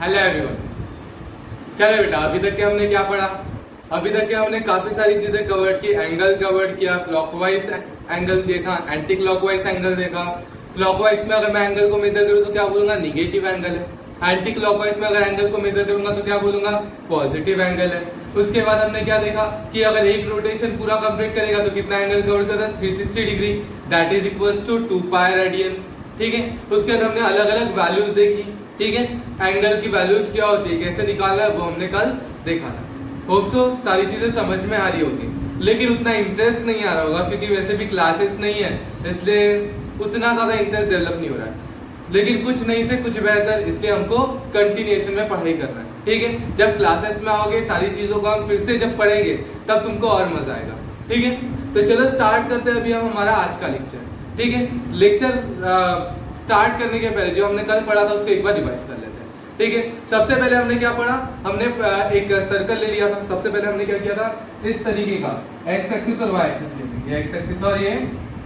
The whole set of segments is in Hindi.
Hello everyone. चलो बेटा, अभी तक के हमने क्या पढ़ा? अभी तक के हमने काफी सारी चीजें कवर की। एंगल कवर किया, क्लॉकवाइज एंगल देखा, एंटी क्लॉकवाइज एंगल देखा। क्लॉकवाइज में अगर मैं एंगल को मेजर करूँ तो क्या बोलूंगा? निगेटिव एंगल है। एंटी क्लॉकवाइज में अगर एंगल को मेजर करूंगा तो क्या बोलूंगा? पॉजिटिव एंगल है। उसके बाद हमने क्या देखा कि अगर एक रोटेशन पूरा कंप्लीट करेगा तो कितना एंगल कवर करता है? 360 degree, that is equals to 2 pi radian. ठीक है। उसके बाद हमने अलग अलग वैल्यूज देखी। ठीक है। एंगल की वैल्यूज क्या होती है, कैसे निकालना है, वो हमने कल देखा था। होप सो सारी चीजें समझ में आ रही होगी, लेकिन उतना इंटरेस्ट नहीं आ रहा होगा क्योंकि वैसे भी क्लासेस नहीं है, इसलिए उतना ज्यादा इंटरेस्ट डेवलप नहीं हो रहा है। लेकिन कुछ नहीं से कुछ बेहतर, इसलिए हमको कंटिन्यूएशन में पढ़ाई करना है। ठीक है। जब क्लासेस में आओगे सारी चीजों को हम फिर से जब पढ़ेंगे तब तुमको और मजा आएगा। ठीक है। तो चलो स्टार्ट करते हैं अभी हम हमारा आज का लेक्चर। ठीक है। लेक्चर स्टार्ट करने के पहले जो हमने कल पढ़ा था उसको एक बार रिवाइज कर लेते हैं। ठीक है। सबसे पहले हमने क्या पढ़ा? हमने एक सर्कल ले लिया था। सबसे पहले हमने क्या किया था? इस तरीके का एक्स एक्सिस और वाई एक्सिस ले लिया, एक्स एक्सिस और ये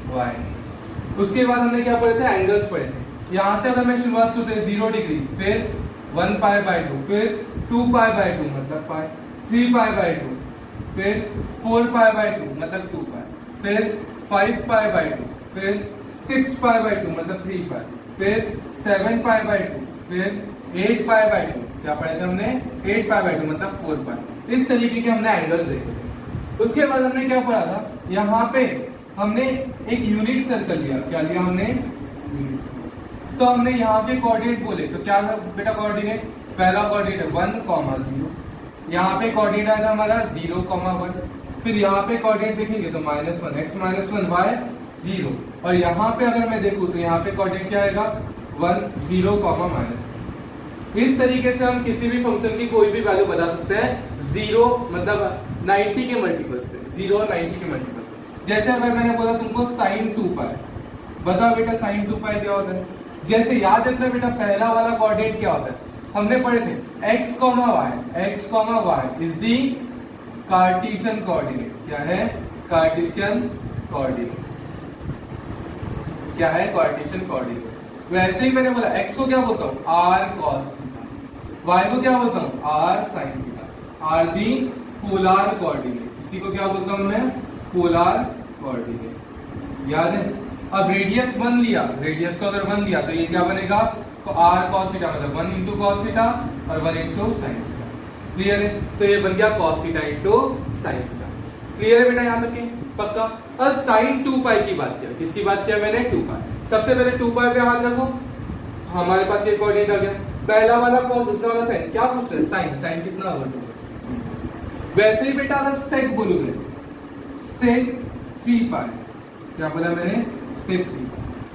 वाई एक्सिस। उसके बाद हमने क्या पढ़े थे? एंगल्स पढ़े थे। यहाँ से अगर मैं शुरुआत करूँ 0 डिग्री, फिर 1 पाई बाई 2, फिर 2 पाई बाई 2 मतलब पाई, 3 पाई बाई 2, फिर 4 पाई बाई 2 मतलब 2 पाई, फिर 5 पाई बाई 2, फिर 6 पाई बाई 2 मतलब 3 पाई, फिर 7 पाई बाई 2, फिर 8 पाई बाई 2। क्या पढ़े थे हमने? 8 पाई बाई 2 मतलब 4 पाई। इस तरीके के हमने एंगल्स देखे थे। उसके बाद हमने क्या पढ़ा था? यहाँ पे हमने एक यूनिट सर्कल लिया। क्या लिया हमने? तो हमने यहाँ के कोऑर्डिनेट बोले तो क्या था बेटा? कोऑर्डिनेट पहला कोऑर्डिनेट 1, 0। यहाँ पे कोऑर्डिनेट आया था हमारा 0, 1। फिर यहाँ पे कोऑर्डिनेट देखेंगे तो -1 x -1 y 0। और यहाँ पे अगर मैं देखूँ तो यहाँ पे कोऑर्डिनेट क्या आएगा? 1, 0, -1। इस तरीके से हम किसी भी फंक्शन की कोई भी वैल्यू बता सकते हैं। 0 मतलब 90 के मल्टीपल्स पे, 0 और 90 के मल्टीपल्स। जैसे अगर मैंने बोला तुमको sin 2 पाई, बताओ बेटा sin 2 पाई क्या होता है? जैसे याद रखना बेटा, पहला वाला कोऑर्डिनेट क्या होता है? हमने पढ़े थे x, y is the Cartesian coordinate. क्या है? Cartesian coordinate. क्या है? Cartesian coordinate. वैसे ही मैंने बोला x को क्या बोलता हूँ? r cos थीटा, y को क्या बोलता हूँ? r sin theta, r the polar coordinate. इसी को क्या बोलता हूँ मैं? Polar coordinate. याद है? अब रेडियस 1 लिया, रेडियस को अगर 1 लिया तो ये क्या बनेगा? तो r cos थीटा मतलब 1 into cos थीटा और 1 into sin थीटा। क्लियर है? तो ये बन गया cos theta into sin theta. Clear है बेटा यहाँ तक के? पक्का? अब sin 2 पाई की बात किया। किसकी बात किया मैंने? 2 पाई। सबसे पहले 2 पाई पे हाथ रखो, हमारे पास ये कोऑर्डिनेट आ गया। पहला वाला cos, दूसरा वाला sin। क्या पूछ रहे? sin। sin कितना होगा? 2। वैसे ही बेटा अगर sec बोलोगे, sec 3 पाई। क्या बोला मैंने? sec 3।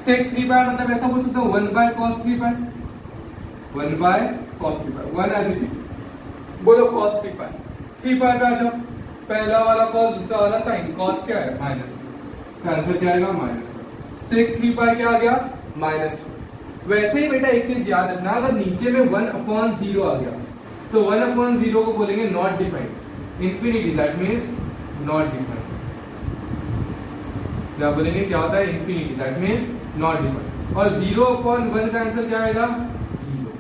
sec 3 पाई मतलब ऐसा बोल सकता हूँ 1 by cos 3 pi, 1 by cos 3 pi, 1 as it is। बोलो cos 3 पाई। 3 पाई पे आ जाओ, पहला वाला cos, दूसरा वाला sin। cos क्या है? -1। आंसर क्या आएगा? -1। sec 3 पाई क्या आ गया? -1। वैसे ही बेटा एक चीज याद रखना, अगर नीचे में 1/0 आ गया तो 1/0 को बोलेंगे not defined. Infinity that means not defined. क्या बोलेंगे? क्या होता है? Infinity that means not defined. और 0/1 का आंसर क्या आएगा? 0।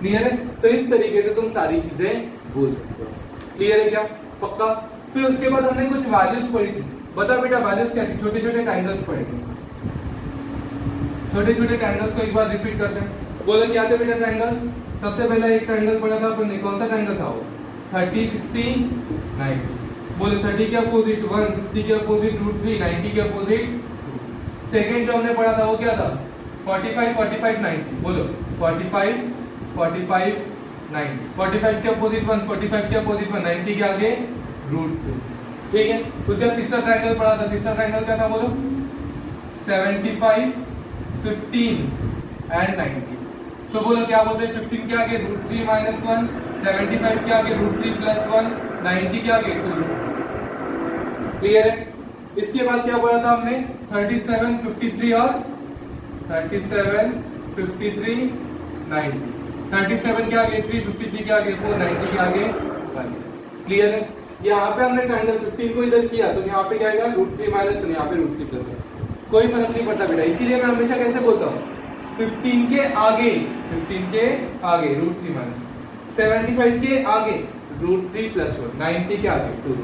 क्लियर है? तो इस तरीके से तुम सारी चीजें बोल सकते हो। क्लियर है क्या? पक्का? फिर उसके बाद हमने कुछ वैल्यूज पढ़ी थी। बता बेटा वैल्यूज क्या थी? छोटे छोटे ट्रायंगल्स पढ़े थे। छोटे छोटे ट्रायंगल्स को एक बार रिपीट करते हैं। बोलो क्या थे बेटा ट्रायंगल्स? सबसे पहला एक ट्रायंगल पढ़ा था अपन ने। कौन सा ट्रायंगल था वो? 30, 60, 90। बोलो 30 के अपोजिट 1, 60 के अपोजिट √3, 90 के अपोजिट 2। सेकंड जो हमने पढ़ा था वो क्या था? 45, 45, 90। बोलो 45, 45, 90। 45 के अपोजिट 1, 45 के अपोजिट 1, 90 के आगे √2। ठीक है। उसके बाद तीसरा ट्रायंगल पढ़ा था। तीसरा ट्रायंगल क्या था? बोलो 75, 15 एंड 90। तो बोलो क्या बोलते हैं? 15 के आगे √3 - 1, 75 के आगे √3 + 1, 90 के आगे 2। क्लियर है? इसके बाद क्या पढ़ा था हमने? 37, 53 और 37, 53, 90। 37 के आगे 3, 53 के आगे 4, 90 के आगे 5। क्लियर है? यहाँ पे हमने ट्रायंगल 15 को इधर किया तो यहाँ पे क्या आएगा? √3 - 1, यहाँ पे √3 + 1। कोई फर्क नहीं पड़ता बेटा। इसीलिए मैं हमेशा कैसे बोलता हूँ? 15 के आगे √3 - 75 के आगे √3 + 4, 90 के आगे 2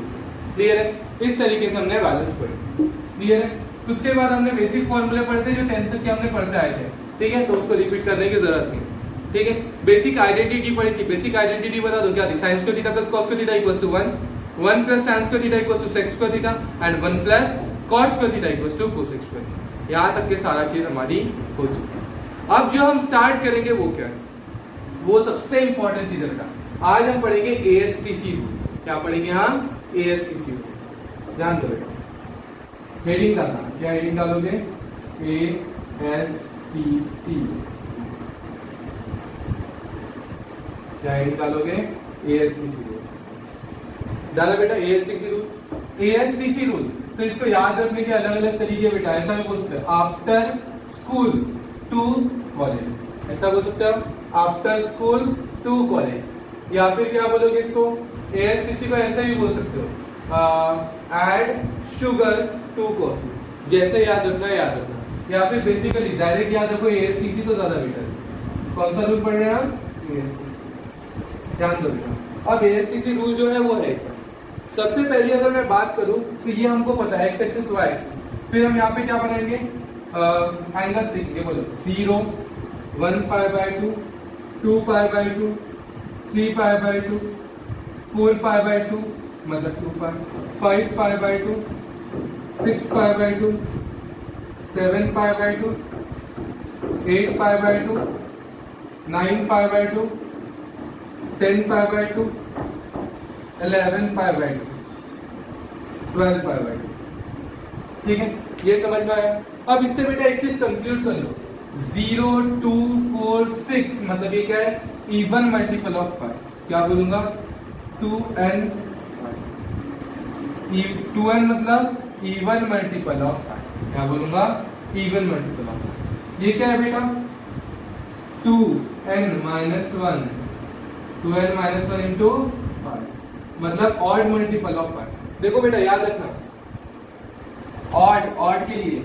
क्लियर है। इस तरीके से हमने वैल्यूज पढ़ी, क्लियर है। उसके बाद हमने बेसिक फॉर्मूले पढ़ते जो 10th तक के हमने पढ़ते आए थे, ठीक है, तो उसको रिपीट करने की जरूरत नहीं, ठीक है। बेसिक आइडेंटिटी पढ़ी थी, बेसिक आइडेंटिटी बता दो क्या थी, sin square theta + cos square theta = 1, 1 + tan square theta = sec square theta and 1 + cos square theta = cosec square. यहाँ तक के सारा चीज हमारी हो चुकी है। अब जो हम स्टार्ट करेंगे वो क्या है, वो सबसे इंपॉर्टेंट चीज है बेटा। आज हम पढ़ेंगे ASTC रूल। क्या पढ़ेंगे हम? ASTC rule. ध्यान दो बेटा, हेडिंग डालना, क्या हेडिंग डालोगे? ASTC। क्या हेडिंग डालोगे? ASTC rule. डाला बेटा ASTC रूल। ASTC रूल तो इसको याद रखने के अलग अलग तरीके बेटा। ऐसा भी बोल सकते हैं आफ्टर स्कूल टू कॉलेज, ऐसा बोल सकते हो आफ्टर स्कूल टू कॉलेज, या फिर क्या बोलोगे इसको? ASTC को ऐसा भी बोल सकते हो ऐड शुगर टू कॉफी। जैसे याद रखना है याद रखना, या फिर बेसिकली डायरेक्ट याद रखो ASTC तो ज्यादा बेटर है। कौन सा रूल पढ़ रहे हैं हम? ASTC। ध्यान दो बेटा। अब ASTC रूल जो है वो है क्या? सबसे पहले अगर मैं बात करूं तो ये हमको पता है x एक्सिस y एक्सिस, फिर हम यहाँ पे क्या बनाएंगे? एंगल्स लिखेंगे, बोलो 0, 1 π/2, 2 π/2, 3 π/2, 4 π/2 मतलब 2 π, 5 π/2, 6 π/2, 7 π/2, 8 π/2, 9 π/2, 10 π/2, 11 π/2, 12 π/2, ठीक है, ये समझ में आया। अब इससे बेटा एक चीज कंक्लूड कर लो, 0, 2, 4, 6 मतलब ये क्या है? इवन मल्टीपल ऑफ पाई। क्या बोलूंगा? 2n 2n मतलब इवन मल्टीपल ऑफ पाई। क्या बोलूंगा? इवन मल्टीपल ऑफ पाई। ये क्या है बेटा? 2n - 1, 2n - 1 इंटू पाई मतलब ऑड मल्टीपल ऑफ पाई। देखो बेटा याद रखना, ऑड के लिए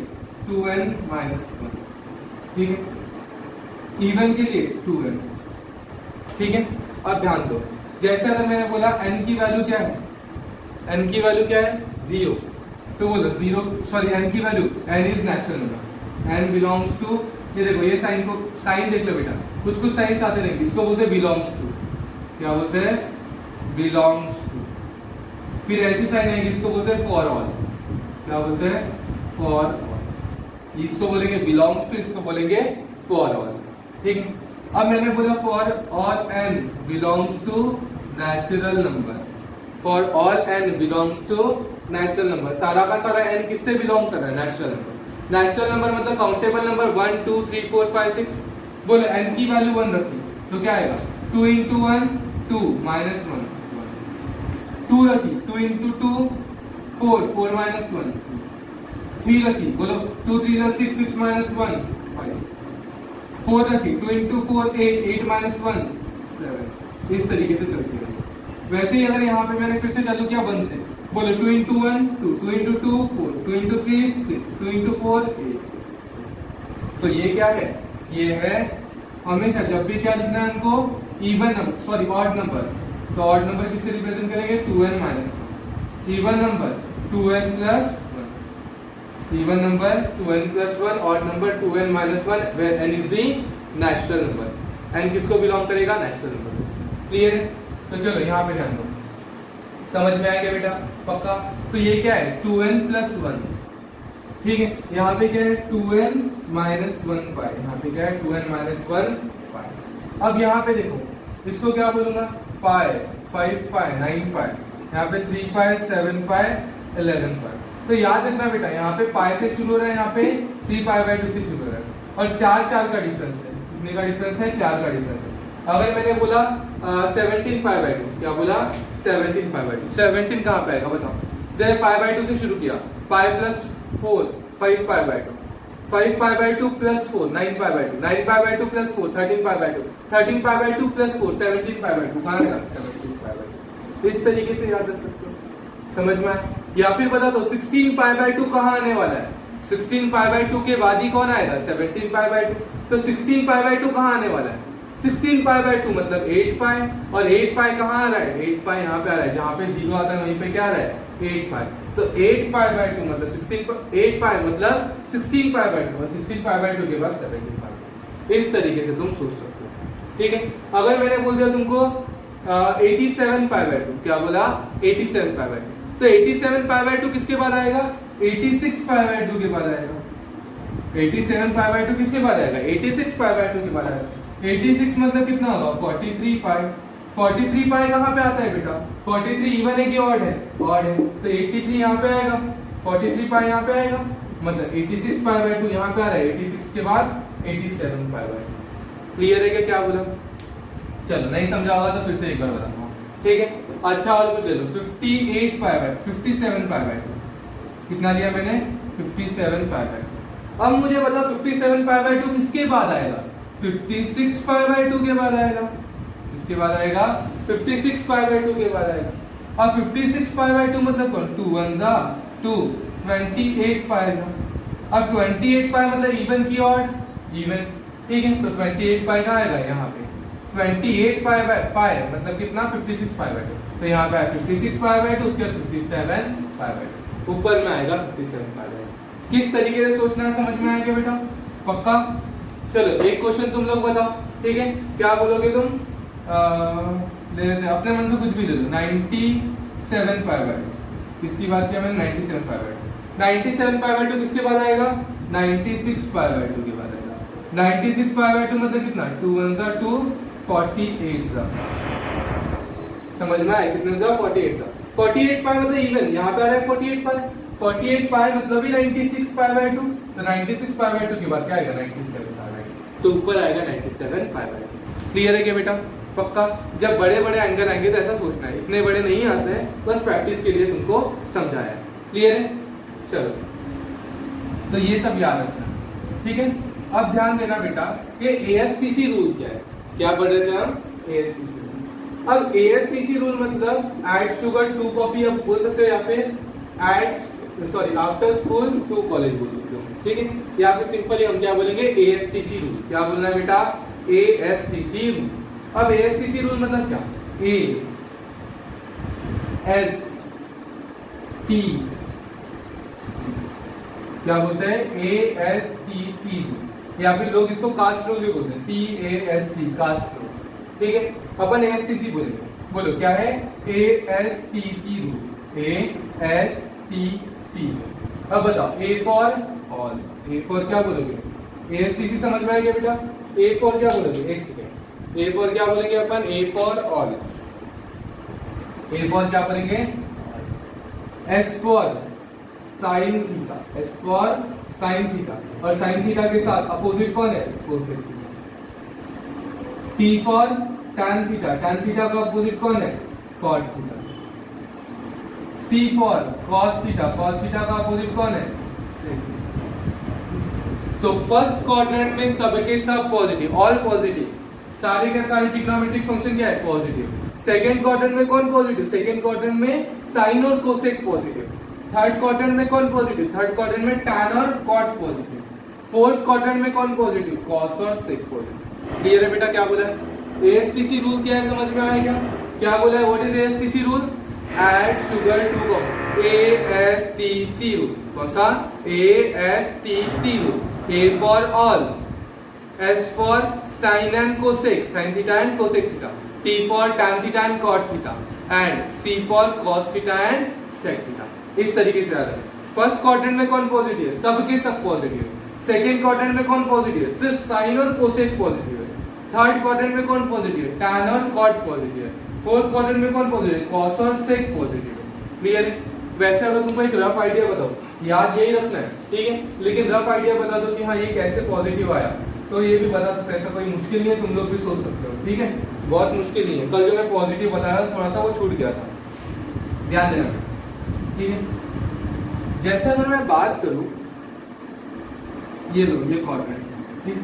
2n - 1, ठीक है, इवन के लिए 2n, ठीक है। अब ध्यान दो, जैसे अगर मैंने बोला n की वैल्यू क्या है? n की वैल्यू क्या है? 0, तो बोलो 0 सॉरी n की value, n is natural number, n belongs to, ये देखो ये साइन को, साइन देख लो बेटा, कुछ साइंस आते रहेंगे, इसको बोलते हैं बिलोंग्स टू। क्या बोलते हैं? Belongs to. फिर ऐसी साइन आएगी, इसको बोलते हैं फॉर ऑल। क्या बोलते हैं? For all. इसको बोलेंगे बिलोंग्स टू, इसको बोलेंगे फॉर ऑल, ठीक है। अब मैंने बोला for all n belongs to natural number, for all n belongs to natural number. सारा का सारा n किससे बिलोंग कर रहा है? Natural number. नेचुरल नंबर मतलब काउंटेबल नंबर 1 2 3 4 5 6। बोलो n की वैल्यू 1 रखी तो क्या आएगा? 2 × 1 2 -1, 2 रखी 2 × 2 4 4 -1, 3 रखी, बोलो 2 3 6 6 -1 5, 4 रखी 2 × 4 8 8 -1 7। इस तरीके से चलती है। वैसे ही अगर यहाँ पे मैंने फिर से चालू किया 1 से, बोलो 2 × 1 2 2 × 2 4 2 × 3 6 2 × 4 8। तो ये क्या है? ये है हमेशा जब भी क्या लिखना है हमको? Even number, sorry odd number, तो ऑड नंबर किससे रिप्रेजेंट करेंगे? 2n - 1। Even number 2n + 1, even number 2n + 1, odd number 2n - 1 where n is the natural number. n किसको बिलोंग करेगा? Natural number. क्लियर है? तो चलो यहाँ पे ध्यान दो, समझ में आएगा बेटा पक्का? तो ये क्या है? 2n + 1, ठीक है। यहाँ पे क्या है? 2n - 1 पाई। यहाँ पे क्या है? 2n - 1 पाई। अब यहाँ पे देखो, इसको क्या बोलूंगा? पाई, 5 पाई, 9 पाई, यहाँ पे 3 पाई, 7 पाई, 11 पाई। तो याद रखना बेटा, यहाँ पे पाई से शुरू हो रहा है, यहाँ पे 3 π/2 से शुरू हो रहा है, और 4 का डिफरेंस है। कितने का डिफरेंस है? 4 का डिफरेंस है। अगर मैंने बोला 17 π/2, क्या बोला? 17 π/2। 17 कहाँ पे आएगा बताओ? जैसे π/2 से शुरू किया, पाई + 4 5 π/2, 5 π/2 + 4 9 π/2, 9 π/2 + 4 13 π/2, 13 π/2 + 4 17 π/2। कहाँ आएगा? 17 π/2। इस तरीके से याद रख सकते हो, समझ में आया? या फिर बता दो 16 π/2 कहाँ आने वाला है? 16 π/2 के बाद ही कौन आएगा? 17 π/2। तो 16 π/2 कहाँ आने वाला है? 16 पाई बाय 2 मतलब 8 पाई, और 8 पाई कहाँ आ रहा है, 8 पाई यहाँ पे आ रहा है, जहाँ पे 0 आता है वहीं पे क्या आ रहा है 8 पाई, तो 8 पाई बाय 2 मतलब 8 पाई मतलब 16 पाई बाय 2, और 16 पाई बाय 2 के बाद 17 पाई। इस तरीके से तुम सोच सकते हो, ठीक है। अगर मैंने बोल दिया तुमको 87 पाई बाय 2, क्या बोला 87 पाई बाय 2, तो 87 पाई बाय 2 किसके बाद आएगा, 86 पाई बाय 2 के बाद आएगा। 87 पाई बाय 2 किसके बाद आएगा, 86 पाई बाय 2 के बाद आएगा। 86 मतलब कितना होगा 43 पाई। 43 पाई कहाँ पे आता है बेटा, 43 इवन है कि ऑड है, ऑड है, तो 83 यहाँ पे आएगा, 43 पाई यहाँ पे आएगा, मतलब 86 पाई बाय 2 यहाँ पे आ रहा है, 86 के बाद 87 पाई बाय 2। क्लियर है क्या, क्या बोला, चलो नहीं समझा होगा तो फिर से एक बार बताऊंगा, ठीक है। अच्छा और कुछ ले लो, 57 पाई बाय 2, कितना लिया मैंने 57 पाई बाय 2। अब मुझे बता 57 पाई बाय 2 किसके बाद आएगा, 56 पाई बाय 2 के बाद आएगा, किसके बाद आएगा 56 पाई बाय 2 के बाद आएगा। अब 56 पाई बाय 2 मतलब कौन, 2 1 जा 2, 28 पाई आएगा। अब 28 पाई मतलब इवन की ऑड, इवन, ठीक है, तो 28 पाई कहाँ आएगा यहाँ पे, 28 पाई मतलब कितना 56 पाई बाय 2, तो यहाँ पे 56 पाई बाय 2, उसके बाद 57 पाई बाय 2, ऊपर में आएगा 57 पाई बाय 2। किस तरीके से सोचना है समझ में आएगा बेटा, पक्का। चलो एक क्वेश्चन तुम लोग बताओ, ठीक है, क्या बोलोगे तुम, ले लेते हैं अपने मन से कुछ भी ले लो, 97 पाई बाय 2, किसकी बात किया मैंने 97 पाई बाय 2, 97 पाई बाय 2 किसके बाद आएगा 96 पाई बाय 2 के बाद आएगा। 96 पाई बाय 2 मतलब कितना, 2 1 जा 2, 48 जा, समझ में आया, कितने जा 48 जा, 48 पाई मतलब इवन, यहाँ पे आ रहा है 48 पाई, 48 पाई मतलब ही 96 पाई बाय 2, तो 96 पाई बाय 2 के बाद क्या आएगा 97 पाई बाय 2, तो ऊपर आएगा 97 पाई बाय 2। क्लियर है क्या बेटा, पक्का। जब बड़े बड़े एंगल आएंगे तो ऐसा सोचना है, इतने बड़े नहीं आते हैं, बस प्रैक्टिस के लिए तुमको समझाया। क्लियर है, चलो तो ये सब याद रखना, ठीक है। अब ध्यान देना बेटा कि ASTC रूल क्या है, क्या पढ़ रहे थे हम, ASTC रूल। अब ASTC रूल मतलब एड शुगर टू कॉफी आप बोल सकते हो, या फिर आफ्टर स्कूल टू कॉलेज बोल सकते हो, ठीक है। या फिर सिंपली हम क्या बोलेंगे ASTC रूल, क्या बोलना है बेटा ASTC रूल। अब ASTC रूल मतलब क्या, AST क्या बोलते हैं ASTC रूल, या फिर लोग इसको कास्ट रूल भी बोलते हैं, CAST कास्ट रूल, ठीक है। अपन ASTC बोलेंगे, बोलो क्या है ASTC रूल, ASTC। अब बताओ A for all, A for क्या बोलोगे, ASTC समझ में आएगा बेटा, A फॉर क्या बोलोगे, एक सेकेंड, A फॉर क्या बोलेंगे अपन, A for all, A for क्या करेंगे, S for sine theta, S for sine theta, और साइन थीटा के साथ अपोजिट कौन है, cosec theta. T for tan theta, tan theta का अपोजिट कौन है, cot theta. C for cos theta, cos theta का अपोजिट कौन है, तो फर्स्ट क्वाड्रेंट में सबके सब पॉजिटिव, ऑल पॉजिटिव, सारे के सारे ट्रिग्नोमेट्रिक फंक्शन क्या है, पॉजिटिव। सेकंड क्वाड्रेंट में कौन पॉजिटिव, सेकंड क्वाड्रेंट में साइन और कोसेक पॉजिटिव। थर्ड क्वाड्रेंट में कौन पॉजिटिव, थर्ड क्वाड्रेंट में tan और cot पॉजिटिव। फोर्थ क्वाड्रेंट में कौन पॉजिटिव, cos और sec पॉजिटिव। क्लियर है बेटा, क्या बोला है ASTC रूल, क्या है समझ में आएगा, क्या बोला है, what is ASTC rule, add sugar to coffee, ASTC rule, कौन सा ASTC rule. A for all, S for sine and cosec, sine theta and cosec theta, T for tan theta and cot theta, and C for cos theta and sec theta. इस तरीके से आ रहा है। फर्स्ट क्वाड्रेंट में कौन पॉजिटिव है, सबके सब पॉजिटिव है। सेकंड क्वाड्रेंट में कौन पॉजिटिव है, सिर्फ साइन और कोसेक पॉजिटिव है। थर्ड क्वाड्रेंट में कौन पॉजिटिव है, tan और cot पॉजिटिव है। फोर्थ क्वाड्रेंट में कौन पॉजिटिव है, cos और sec पॉजिटिव है। क्लियर है। वैसे अगर तुमको एक रफ आइडिया बताओ, याद यही रखना है, ठीक है, लेकिन रफ आइडिया बता दो कि हाँ ये कैसे पॉजिटिव आया, तो ये भी बता सकते हैं, ऐसा कोई मुश्किल नहीं है, तुम लोग भी सोच सकते हो, ठीक है, बहुत मुश्किल नहीं है। कल जो मैं पॉजिटिव बताया थोड़ा सा वो छूट गया था, ध्यान देना, ठीक है। जैसे अगर मैं बात करूं, ये लो ये क्वाड्रेंट, ठीक,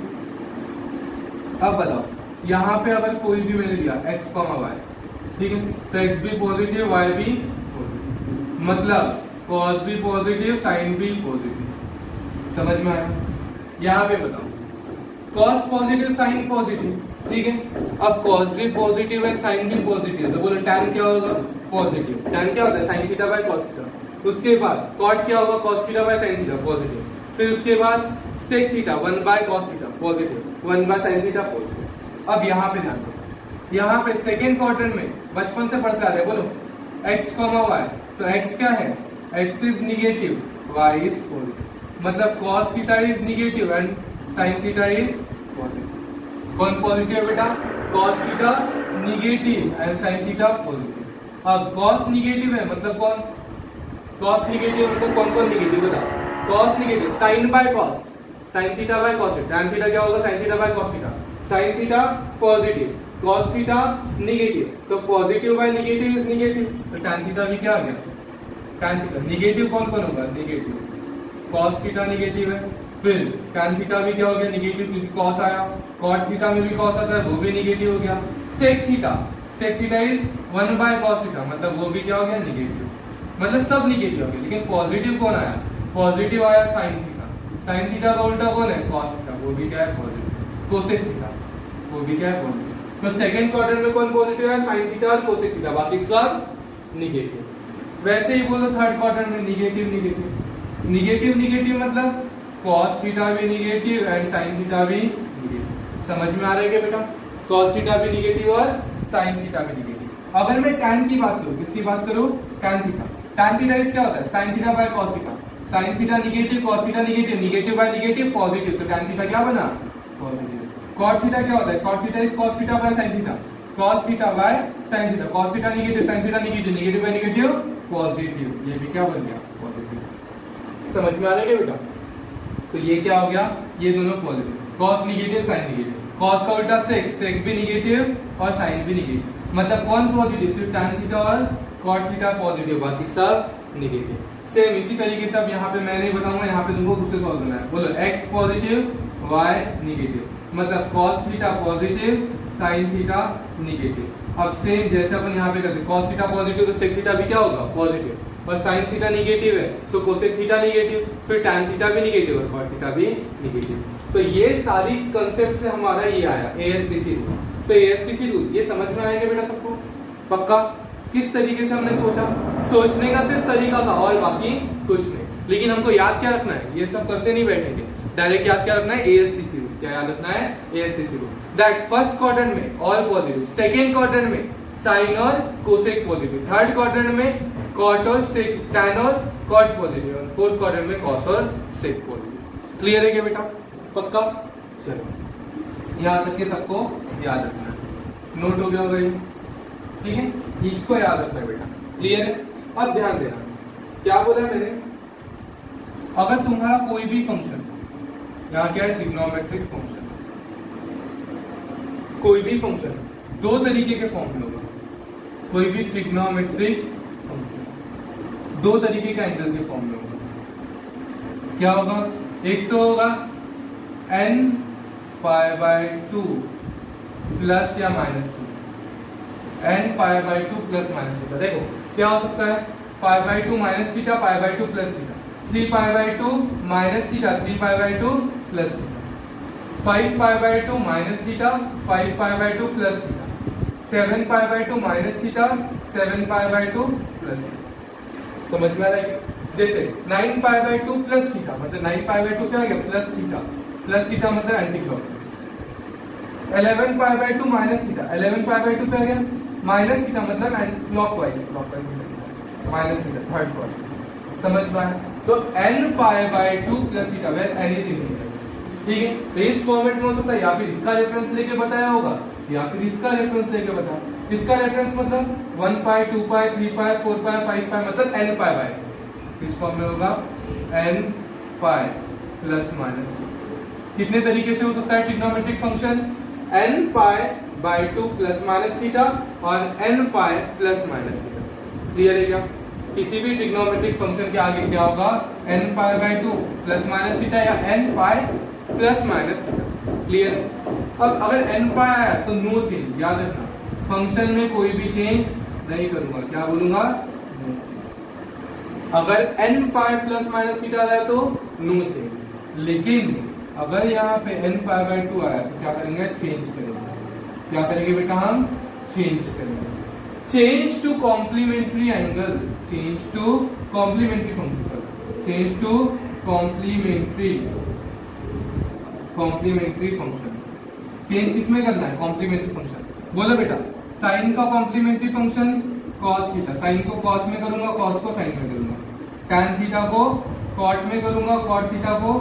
अब बताओ यहाँ पे अगर कोई भी मैंने दिया x, y, ठीक है, तो x भी पॉजिटिव y भी पॉजिटिव, मतलब cos भी पॉजिटिव साइन भी पॉजिटिव, समझ में आया। यहाँ पे बताओ cos पॉजिटिव साइन पॉजिटिव, ठीक है। अब cos भी पॉजिटिव है, साइन भी पॉजिटिव है, तो बोलो tan क्या होगा? पॉजिटिव। tan क्या होता है? sin theta by cos theta. उसके बाद cot क्या होगा? cos theta by sin theta, positive. फिर उसके बाद sec theta 1 by cos theta, positive. 1 by sin theta, positive. अब यहाँ पे ध्यान दो, यहाँ पे सेकेंड क्वाड्रेंट में बचपन से पढ़ते आ रहे, बोलो x, y, तो x क्या है? x is negative, y is positive, मतलब cos theta is negative and sin theta is positive. कौन पॉजिटिव है बेटा? cos theta negative and sin theta positive. अब cos निगेटिव है मतलब कौन? cos निगेटिव मतलब कौन कौन निगेटिव बता? cos negative, sin by cos, sin theta by cos theta, tan theta क्या होगा? sin theta by cos theta, sin theta positive, cos theta negative, तो positive by negative is negative, तो tan थीटा भी क्या आ गया? tan थीटा निगेटिव कौन कौन होगा? निगेटिव, cos थीटा निगेटिव है, फिर tan थीटा भी क्या हो गया? निगेटिव, क्योंकि cos आया, cot थीटा में भी cos आता है, वो भी निगेटिव हो गया। sec theta is 1 by cos theta, मतलब वो भी क्या हो गया? निगेटिव, मतलब सब निगेटिव हो गया। लेकिन पॉजिटिव कौन आया? पॉजिटिव आया sin थीटा, sin थीटा का उल्टा कौन है? cos थीटा, वो भी क्या है? पॉजिटिव। cosec थीटा, वो भी क्या है? पॉजिटिव। तो सेकंड क्वाड्रेंट में कौन पॉजिटिव है? sin थीटा और cosec थीटा, बाकी सब निगेटिव। वैसे ही बोलो थर्ड क्वाड्रेंट में निगेटिव मतलब cos थीटा भी निगेटिव एंड sin थीटा भी निगेटिव। समझ में आ रहा है क्या बेटा? cos थीटा भी निगेटिव और sin थीटा भी निगेटिव। अगर मैं tan की बात करूं, किसकी बात करूं? tan थीटा इज क्या होता है? sin theta by cos theta, sin theta negative, cos theta negative, negative bye negative positive, तो tan थीटा क्या बना? पॉजिटिव। cot थीटा क्या होता है? cot theta is cos theta by sin theta, cos theta by sin theta, cos theta negative, sin theta negative, negative bye negative positive, ये भी क्या बन गया? पॉजिटिव। समझ में आ रहा है क्या बेटा? तो ये क्या हो गया? ये दोनों positive, cos negative, sin negative, cos का उल्टा sec भी निगेटिव और sin भी निगेटिव, मतलब कौन पॉजिटिव? सिर्फ tan थीटा और cot थीटा पॉजिटिव, बाकी सब निगेटिव। सेम इसी तरीके से अब यहाँ पे मैं नहीं बताऊंगा, यहाँ पे तुमको खुद से सॉल्व करना है। बोलो x पॉजिटिव, y निगेटिव, मतलब cos theta positive, sin theta negative. अब सेम जैसे अपन यहाँ पे करते हैं, cos थीटा पॉजिटिव तो sec थीटा भी क्या होगा? पॉजिटिव, और sin थीटा निगेटिव है तो cosec थीटा निगेटिव, फिर tan थीटा भी निगेटिव और cot थीटा भी निगेटिव। तो ये सारी कंसेप्ट से हमारा ये आया ASTC रूल। तो ASTC रूल ये समझ में आएगा बेटा सबको? पक्का? किस तरीके से हमने सोचा? सोचने का सिर्फ तरीका था और बाकी कुछ नहीं। लेकिन हमको याद क्या रखना है? ये सब करते नहीं बैठेंगे, डायरेक्ट याद क्या रखना है? ASTC rule. क्या याद रखना है? ASTC rule. That first quadrant में ऑल पॉजिटिव, सेकंड क्वाड्रेंट में साइन और कोसेक पॉजिटिव, थर्ड क्वाड्रेंट में कॉट और सेक, टैन और कॉट पॉजिटिव, और फोर्थ क्वाड्रेंट में कॉस और सेक पॉजिटिव। क्लियर है क्या बेटा? पक्का? चलो यहाँ तक के सबको याद रखना है, नोट हो गया होगा ये? ठीक है, इसको याद रखना है बेटा। क्लियर है? अब ध्यान देना, क्या बोला मैंने? अगर तुम्हारा कोई भी फंक्शन, यहाँ क्या है? ट्रिग्नोमेट्रिक फंक्शन, कोई भी फंक्शन दो तरीके के फॉर्म में होगा। कोई भी ट्रिग्नोमेट्रिक फंक्शन दो तरीके का एंगल के फॉर्म में होगा। क्या होगा? एक तो होगा n पाई बाय 2 प्लस या minus 2, n pi by 2 plus minus theta. देखो क्या हो सकता है? पाई by 2 minus theta, pi by 2 plus theta, 3 pi by 2 minus theta, 3 pi by 2 plus theta, 5 pi by 2 minus theta, 5 pi by 2 plus theta, 7 pi by 2 minus theta, 7 pi by 2 plus theta. समझ में आ रहा है? जैसे 9 पाई बाय 2 प्लस थीटा, मतलब 9 पाई बाय 2 क्या हो गया? प्लस थीटा, प्लस थीटा मतलब anti clockwise. 11 pi by 2 minus theta, 11 pi by 2 क्या हो गया? माइनस थीटा मतलब anti clockwise, minus theta, third quadrant. समझ में आया? तो n pi by 2 plus theta where n is integer. ठीक है, तो इस फॉर्मेट में हो सकता है या फिर इसका रेफरेंस लेके बताया होगा या फिर इसका रेफरेंस लेके बताया। इसका रेफरेंस मतलब 1 पाई, 2 पाई, 3 पाई, 4 पाई, 5 पाई, मतलब n पाई बाय 2। इस फॉर्म में होगा n पाई प्लस माइनस। कितने तरीके से हो सकता है trigonometric function? n pi by 2 plus minus theta और n pi plus minus theta. Clear है क्या? किसी भी ट्रिग्नोमेट्रिक फंक्शन के आगे क्या होगा? n pi by 2 plus minus theta या n pi plus minus theta. Clear है? अब अगर n पाई आया तो नो चेंज, याद रखना फंक्शन में कोई भी चेंज नहीं करूंगा। क्या बोलूंगा? अगर n pi plus minus theta आया तो नो चेंज, लेकिन अगर यहाँ पे n पाई बाय 2 आया तो क्या करेंगे? चेंज करेंगे। क्या करेंगे बेटा, हम चेंज करेंगे। Change to complementary angle, change to complementary function, change to complementary function. Change किसमें करना है, कॉम्प्लीमेंट्री फंक्शन। बोलो बेटा, साइन का complementary function cos theta, sine को कॉस में करूंगा, कॉस को साइन में करूंगा, टैन थीटा को कॉट में करूंगा, कॉट थीटा को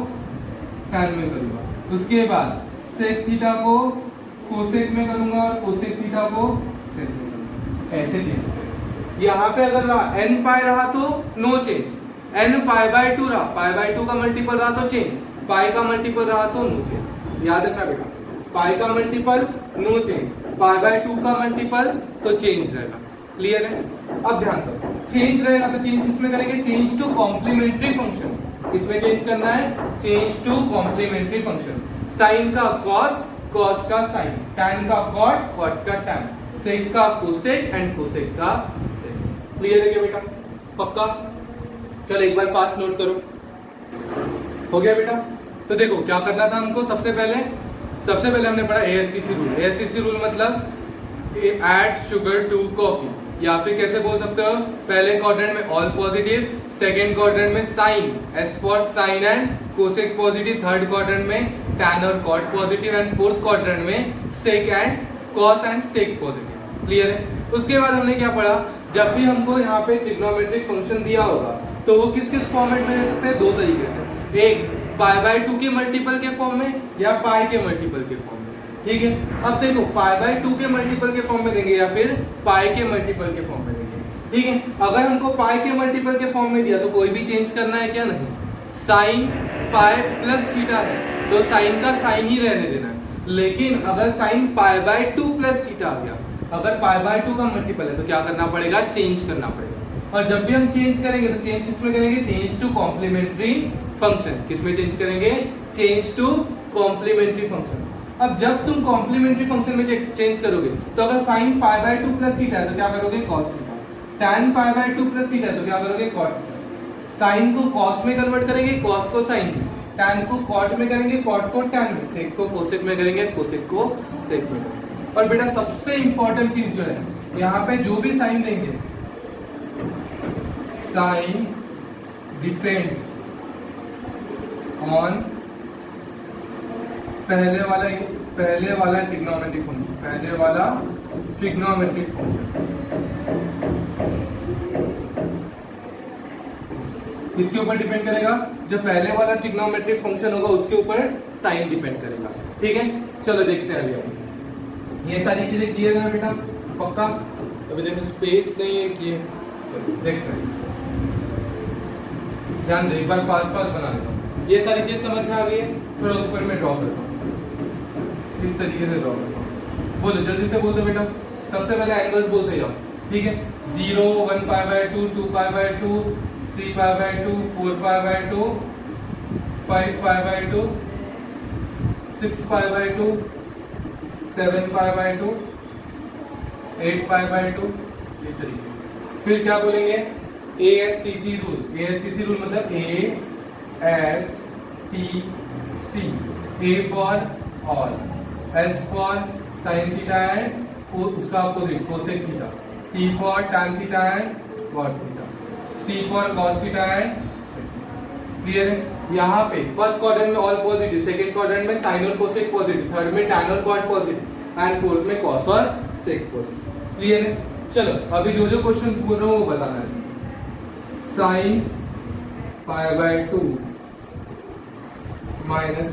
टैन में करूंगा। उसके बाद सेक थीटा को कोसेक में करूंगा और कोसेक थीटा को सेक में करूंगा। ऐसे चेंज करें। यहाँ पे अगर रहा n पाई रहा तो no change, n pi by 2 रहा, पाई बाय 2 का मल्टीपल रहा तो चेंज, पाई का मल्टीपल रहा तो नो चेंज। याद रखना बेटा, पाई का multiple no change, pi by 2 का मल्टीपल तो चेंज रहेगा। क्लियर है? अब ध्यान दो, चेंज रहेगा तो चेंज किसमें करेंगे, चेंज टू कॉम्प्लीमेंट्री फंक्शन। किसमें चेंज करना है, change to complementary function. Sine का कॉस, कॉस का साइन, टैन का कॉट, कॉट का टैन, सेक का कोसेक एंड कोसेक का सेक। क्लियर है क्या बेटा? पक्का? चलो एक बार पास नोट करो। हो गया बेटा? तो देखो क्या करना था हमको। सबसे पहले हमने पढ़ा एएसटीसी रूल। एएसटीसी रूल मतलब ऐड शुगर टू कॉफी, या फिर कैसे बोल सकते हो, पहले क्वाड्रेंट में ऑल पॉजिटिव, सेकेंड क्वाड्रेंट में sine, S for sine and cosec positive, third quadrant में टैन और cot positive and fourth quadrant में sec and cos and sec positive. Clear है? उसके बाद हमने क्या पढ़ा, जब भी हमको यहाँ पे ट्रिग्नोमेट्रिक फंक्शन दिया होगा तो वो किस किस फॉर्मेट में दे सकते हैं, दो तरीके से, एक पाई बाय 2 के मल्टीपल के फॉर्म में या पाई के मल्टीपल के फॉर्म में। ठीक है? अब देखो पाई बाय 2 के मल्टीपल के फॉर्म में देंगे या फिर पाई के मल्टीपल के फॉर्म में देंगे। ठीक है? अगर हमको पाई के मल्टीपल के फॉर्म में दिया तो कोई भी चेंज करना है क्या, नहीं। साइन पाई प्लस थीटा है तो साइन का साइन ही रहने देना है। लेकिन अगर sine pi by 2 plus theta आ गया, अगर पाई बाय 2 का मल्टीपल है तो क्या करना पड़ेगा, चेंज करना पड़ेगा। और जब भी हम चेंज करेंगे तो चेंज किसमें करेंगे, चेंज टू कॉम्प्लीमेंट्री फंक्शन। किसमें चेंज करेंगे, चेंज टू कॉम्प्लीमेंट्री फंक्शन। अब जब तुम कॉम्प्लीमेंट्री फंक्शन में चेंज करोगे तो अगर sine pi by 2 plus theta है तो क्या करोगे, cos theta, tan pi by 2 plus theta है तो क्या करोगे, कॉट थीटा। साइन को कॉस में कन्वर्ट करेंगे, कॉस को साइन में, टैन को कॉट में करेंगे, कॉट को टैन में, सेक को कोसेक में करेंगे, कोसेक को सेक में। और बेटा सबसे इंपॉर्टेंट चीज जो है, यहाँ पे जो भी साइन देंगे, साइन डिपेंड्स ऑन पहले वाला ट्रिग्नोमेट्रिक फंक्शन, पहले वाला ट्रिग्नोमेट्रिक फंक्शन। किसके ऊपर डिपेंड करेगा, जो पहले वाला ट्रिग्नोमेट्रिक फंक्शन होगा उसके ऊपर साइन डिपेंड करेगा। ठीक है? चलो देखते हैं अभी। ये सारी चीजें क्लियर है ना बेटा? पक्का? अभी देखो स्पेस नहीं है इसलिए चलो देखते हैं। ध्यान दे, एक बार फास्ट बना लेता हूँ। ये सारी चीज समझ में आ गई है? थोड़ा ऊपर में ड्रॉ करता हूँ, इस तरीके से ड्रॉ करता हूँ। बोलो जल्दी से बोल दो बेटा। सबसे पहले एंगल्स बोलते जाओ। ठीक है? 0, 1 pi by 2, 2 pi by 2, 3 pi by 2, 4 pi by 2, 5 pi by 2, 6 pi by 2, 7 pi by 2, 8 pi by 2, इस तरीके। फिर क्या बोलेंगे, ASTC रूल। ASTC रूल मतलब ASTC, A for all, S for sine theta and उसका opposite cosec theta, T for tan theta and cot theta, C for cos theta and sec. Clear है? यहाँ पे फर्स्ट क्वाड्रेंट में ऑल पॉजिटिव, सेकंड क्वाड्रेंट में साइन और कोसेक पॉजिटिव, थर्ड में टैन और कॉट पॉजिटिव एंड फोर्थ में कॉस और सेक पॉजिटिव। क्लियर है? चलो अभी जो जो क्वेश्चंस बोल रहा हूँ वो बताना है। Sign pi by 2 minus,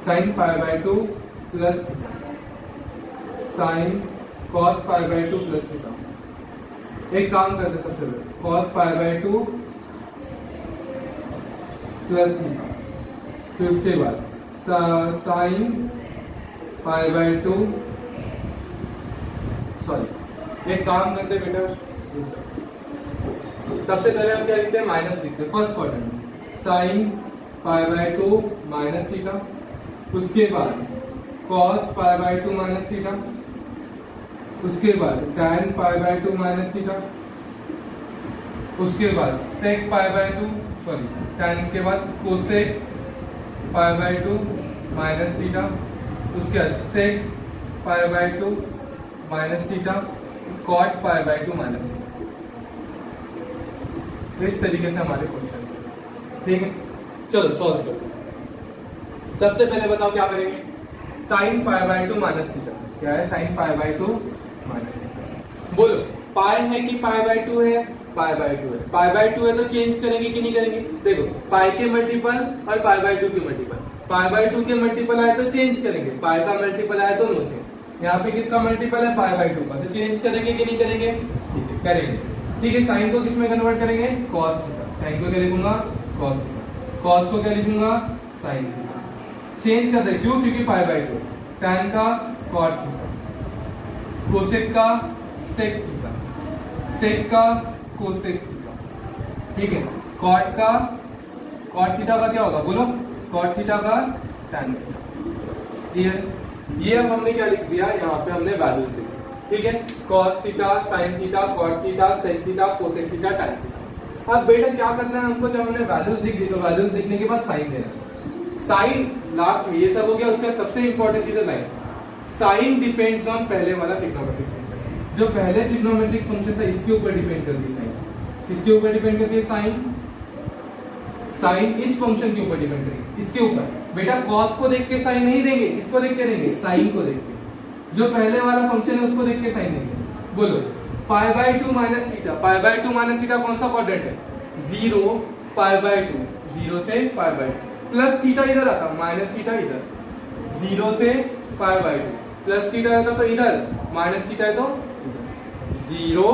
sign pi by 2 plus theta, sine cos pi by 2 plus theta. एक काम करते सबसे पहले, cos pi by 2 plus theta, फिर उसके बाद साइन पाई बाय 2, एक काम करते बेटा, सबसे पहले हम क्या लिखते हैं, माइनस लिखते हैं फर्स्ट क्वाड्रेंट में, sine pi by 2 minus theta, उसके बाद cos pi by 2 minus theta, उसके बाद tan pi by 2 minus theta, उसके बाद सेक पाई बाय 2, टैन के बाद cosec pi by 2 minus theta, उसके बाद sec pi by 2 minus theta cot pi by 2 minus theta. इस तरीके से हमारे क्वेश्चन, ठीक है। चलो सॉल्व करते हैं। सबसे पहले बताओ क्या करेंगे, sign pi by 2 minus theta. क्या है, sign pi by 2 minus theta. बोलो पाई है कि पाई बाय 2 है, पाई बाय 2 है। पाई बाय 2 है तो चेंज करेंगे कि नहीं करेंगे, देखो पाई के मल्टीपल और पाई बाय 2 के मल्टीपल, पाई बाय 2 के मल्टीपल आए तो चेंज करेंगे, पाई का मल्टीपल आए तो नो चेंज। यहाँ पे किसका मल्टीपल है, पाई बाय 2 का, तो चेंज करेंगे कि नहीं करेंगे, ठीक है करेंगे। ठीक है, साइन को किसमें कन्वर्ट करेंगे, कॉस थीटा। साइन को क्या लिखूंगा, कॉस थीटा। कॉस को क्या लिखूंगा, साइन थीटा। चेंज कर दे, क्यों, क्योंकि पाई बाय 2। tan का कॉट थीटा, कोसेक का सेक थीटा, सेक का कोसेक थीटा, ठीक है। कॉट का, कॉट थीटा का क्या होगा बोलो, कॉट थीटा का tan थीटा। क्लियर, ये अब हमने क्या लिख दिया, यहाँ पे हमने वैल्यूज लिख दी, ठीक है। cos theta, sin theta, cot theta, sec theta, cosec theta, tan theta. अब बेटा क्या करना है हमको, जब हमने वैल्यूज लिख दी तो वैल्यूज लिखने के बाद साइन देना है। साइन लास्ट में, ये सब हो गया, उसका सबसे इंपॉर्टेंट चीज है लाइन। साइन डिपेंड्स ऑन पहले वाला ट्रिग्नोमेट्रिक फंक्शन। जो पहले ट्रिग्नोमेट्रिक फंक्शन था इसके ऊपर डिपेंड करती है साइन। किसके ऊपर डिपेंड करती है साइन, साइन इस फंक्शन के ऊपर डिपेंड करेगी, इसके ऊपर। बेटा कॉस को देख के साइन नहीं देंगे, किसको देख के देंगे, साइन को देख के। जो पहले वाला फंक्शन है उसको देख के साइन देंगे। बोलो पाई by 2 minus theta, pi by 2 minus theta कौन सा क्वाड्रेंट है, 0 पाई बाय 2, 0 से पाई बाय 2, प्लस थीटा इधर आता, माइनस थीटा इधर, 0 से पाई बाय 2, प्लस थीटा रहता तो इधर, माइनस थीटा है तो 0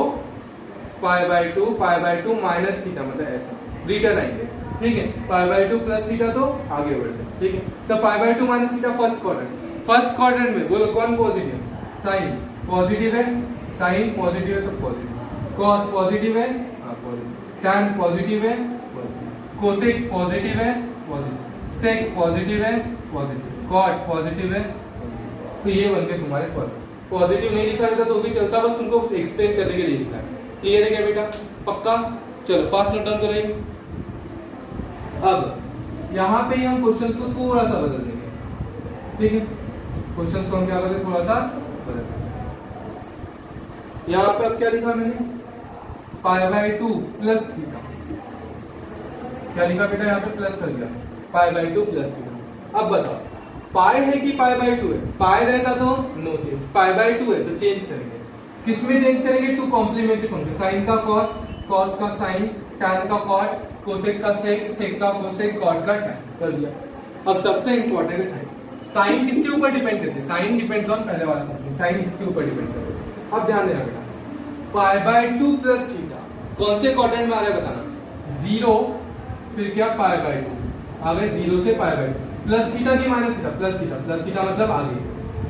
पाई बाय 2 माइनस थीटा, मतलब ऐसा रिटर्न आएंगे, ठीक है। पाई बाय 2 प्लस थीटा तो आगे बढ़ते हैं, ठीक है। तो पाई by 2 minus theta first quadrant, first quadrant में बोलो कौन पॉजिटिव, साइन पॉजिटिव है, साइन पॉजिटिव है तो पॉजिटिव, कॉस पॉजिटिव है, हाँ पॉजिटिव, टैन पॉजिटिव है, पॉजिटिव, कोसेक पॉजिटिव है, पॉजिटिव, सेक पॉजिटिव है, पॉजिटिव, कॉट पॉजिटिव है, तो ये बन गए तुम्हारे फॉर्मूले। पॉजिटिव नहीं लिखा रहता तो भी चलता, बस तुमको एक्सप्लेन करने के लिए लिखा है। क्लियर है क्या बेटा, पक्का। चलो फास्ट नोट डाउन करिए। अब यहाँ पे हम क्वेश्चंस को थोड़ा सा बदल देंगे, ठीक है। क्वेश्चंस को हम क्या करें, थोड़ा सा बदल देंगे। यहाँ पे अब क्या लिखा मैंने, पाई बाय 2 प्लस थीटा, क्या लिखा बेटा, यहाँ पे प्लस कर दिया, पाई बाय 2 प्लस थीटा। अब बताओ पाई है कि पाई बाय 2 है, पाई रहता तो नो चेंज, पाई बाय 2 है तो चेंज करेंगे। किसमें चेंज करेंगे, टू कॉम्प्लीमेंट्री फंक्शन, साइन का कॉस, कॉस का साइन, टैन का कॉट, कोसेक का सेक, सेक का कोसेक, कॉट का टैन, कर दिया। अब सबसे इंपॉर्टेंट है साइन। साइन किसके ऊपर डिपेंड करती है, साइन डिपेंड्स ऑन पहले वाला फंक्शन, साइन इसके ऊपर डिपेंड करती है। अब ध्यान देना बेटा, पाई बाय 2 प्लस थीटा कौन से क्वाड्रेंट में आ रहा है बताना, 0 फिर क्या पाई बाय 2, आगे 0 से पाई बाय 2, प्लस थीटा की minus theta, plus theta, plus theta मतलब आगे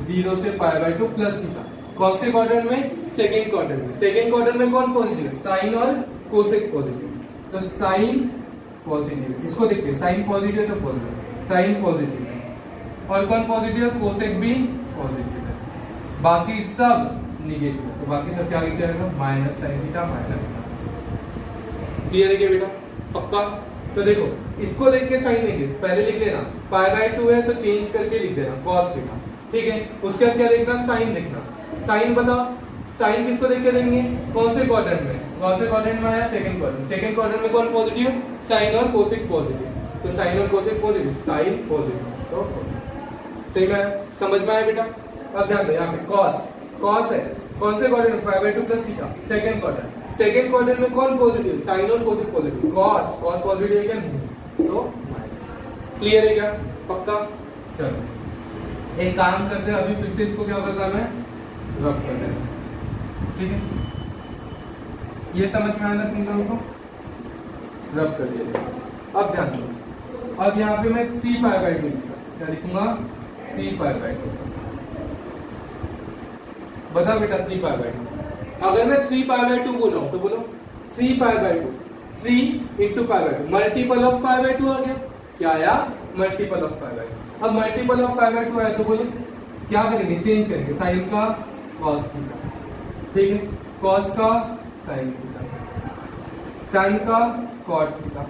0 से पाई बाय 2 प्लस थीटा, कौन से क्वाड्रेंट में, सेकंड क्वाड्रेंट में। सेकंड क्वाड्रेंट में कौन पॉजिटिव है, साइन और कोसेक पॉजिटिव, तो साइन पॉजिटिव, इसको देखते हैं, साइन पॉजिटिव है तो पॉजिटिव, साइन पॉजिटिव है, और कौन पॉजिटिव है, कोसेक भी पॉजिटिव है, बाकी सब निगेटिव है, तो बाकी सब क्या लिखते हैं, minus sine theta minus. Clear है क्या बेटा, पक्का। तो देखो इसको देख के साइन देंगे, पहले लिख लेना, पाई बाय 2 है तो चेंज करके लिख देना cos थीटा, ठीक है। उसके बाद क्या देखना, साइन देखना, साइन बताओ, साइन किसको देख के देंगे, कौन से क्वाड्रेंट में, कौन से क्वाड्रेंट में आया, सेकंड क्वाड्रेंट, सेकंड क्वाड्रेंट में कौन पॉजिटिव, साइन और कोसेक पॉजिटिव, तो साइन और कोसेक पॉजिटिव, साइन पॉजिटिव, तो सही में समझ में आया बेटा। अब ध्यान दो, यहाँ पे cos, cos है, कौन से क्वाड्रेंट में, पाई by 2 plus theta, second quadrant, second quadrant में कौन पॉजिटिव, साइन और cosec positive, cos, cos positive है क्या, नहीं, तो क्लियर है क्या, पक्का। चलो एक काम करते हैं, अभी फिर से इसको क्या करता है, रब कर देना, ठीक है। ये समझ में आया तुम लोगों को, रब कर दिया। अब ध्यान दो, अब यहाँ पे मैं 3 पाई बाय 2 लिखूंगा, क्या लिखूंगा, 3 पाई बाय 2। बता बेटा 3 पाई बाय 2, अगर मैं 3 पाई बाय 2 बोल रहा हूं तो बोलो 3 pi by 2, 3 into pi by 2, multiple of pi by 2 आ गया, क्या आया, मल्टीपल ऑफ पाई बाय 2। अब मल्टीपल ऑफ पाई बाय 2 आया तो बोलो क्या करेंगे, चेंज करेंगे, साइन का cos थीटा, ठीक है, cos का साइन थीटा, tan का cot थीटा,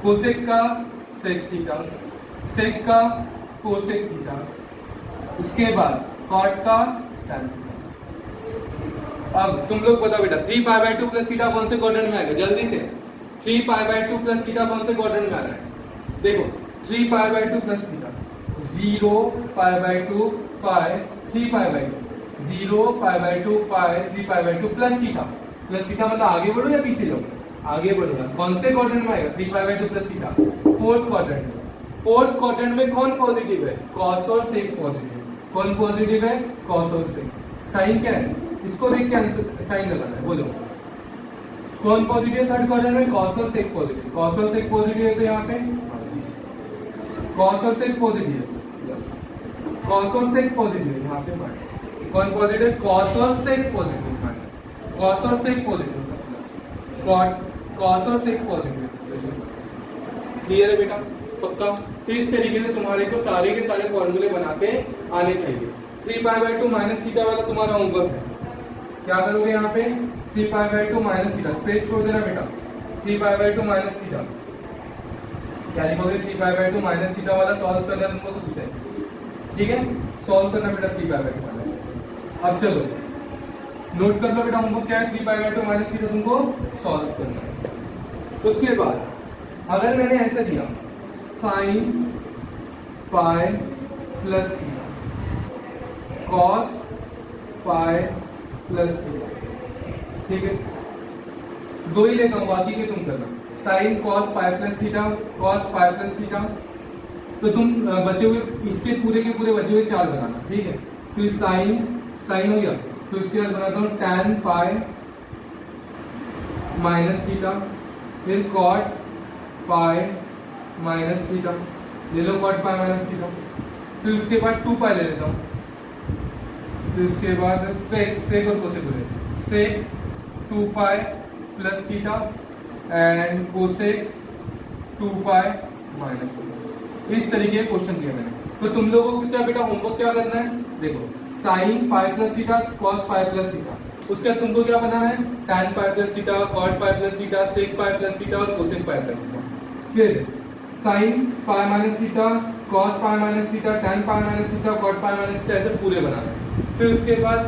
कोसेक का सेक थीटा, सेक का कोसेक थीटा, उसके बाद कॉट का tan थीटा। अब तुम लोग बताओ बेटा 3π/2 प्लस थीटा कौन से क्वाड्रेंट में आएगा जल्दी से। 3π/2 प्लस थीटा कौन से क्वाड्रेंट में आ रहा है देखो 3π/2 प्लस थीटा 0π/2 पाई 3π/2 0π/2 पाई 3π/2 प्लस थीटा मतलब आगे बढ़ो या पीछे जाओ आगे बढ़ूंगा। कौन से क्वाड्रेंट में आएगा 3π/2 प्लस थीटा फोर्थ क्वाड्रेंट में। फोर्थ क्वाड्रेंट में कौन पॉजिटिव है cos और sec पॉजिटिव। कौन पॉजिटिव है cos और sec। साइन क्या है इसको देख के आंसर साइन लगाना है बोलो कौन पॉजिटिव है थर्ड क्वाड्रेंट में cos और sec पॉजिटिव। cos और sec पॉजिटिव है तो यहाँ पे cos और sec पॉजिटिव है cos और sec पॉजिटिव है यहाँ पे कौन पॉजिटिव cos और sec पॉजिटिव cos और sec पॉजिटिव cos और sec पॉजिटिव। क्लियर है बेटा पक्का। तो इस तरीके से तुम्हारे को सारे के सारे फॉर्मूले बनाते आने चाहिए। 3π/2 माइनस थीटा वाला तुम्हारा होमवर्क है। क्या करोगे यहाँ पे 3π/2 माइनस थीटा स्पेस छोड़ देना बेटा 3π/2 माइनस थीटा क्या लिखोगे 3π/2 माइनस थीटा वाला सॉल्व करना तुमको खुद से ठीक है सॉल्व करना बेटा 3π/2 माइनस। अब चलो नोट कर लो बेटा होमवर्क क्या है 3π/2 माइनस थीटा तुमको सॉल्व करना है। उसके बाद अगर मैंने ऐसे दिया sin पाई प्लस थीटा cos पाई प्लस थीटा ठीक है दो ही लेता हूं बाकी के तुम करना sin cos पाई प्लस थीटा cos पाई प्लस थीटा तो तुम बचे हुए इसके पूरे के पूरे बचे हुए चार बनाना ठीक है। फिर sin हो गया तो इसके बाद बनाता हूँ tan पाई माइनस थीटा फिर cot पाई माइनस थीटा ले लो cot पाई माइनस थीटा फिर उसके बाद 2π ले लेता हूँ फिर उसके बाद sec और cosec ले sec 2π plus theta and cosec 2π minus theta. इस तरीके के क्वेश्चन दिए मैंने। तो तुम लोगों को क्या बेटा होमवर्क क्या करना है देखो sin पाई प्लस थीटा cos पाई प्लस थीटा उसके बाद तुमको क्या बनाना है tan पाई प्लस थीटा cot पाई प्लस थीटा sec पाई प्लस थीटा और cosec पाई प्लस थीटा। फिर sin पाई माइनस थीटा cos पाई minus theta tan pi minus theta cot पाई माइनस थीटा ऐसे पूरे बनाना है। फिर उसके बाद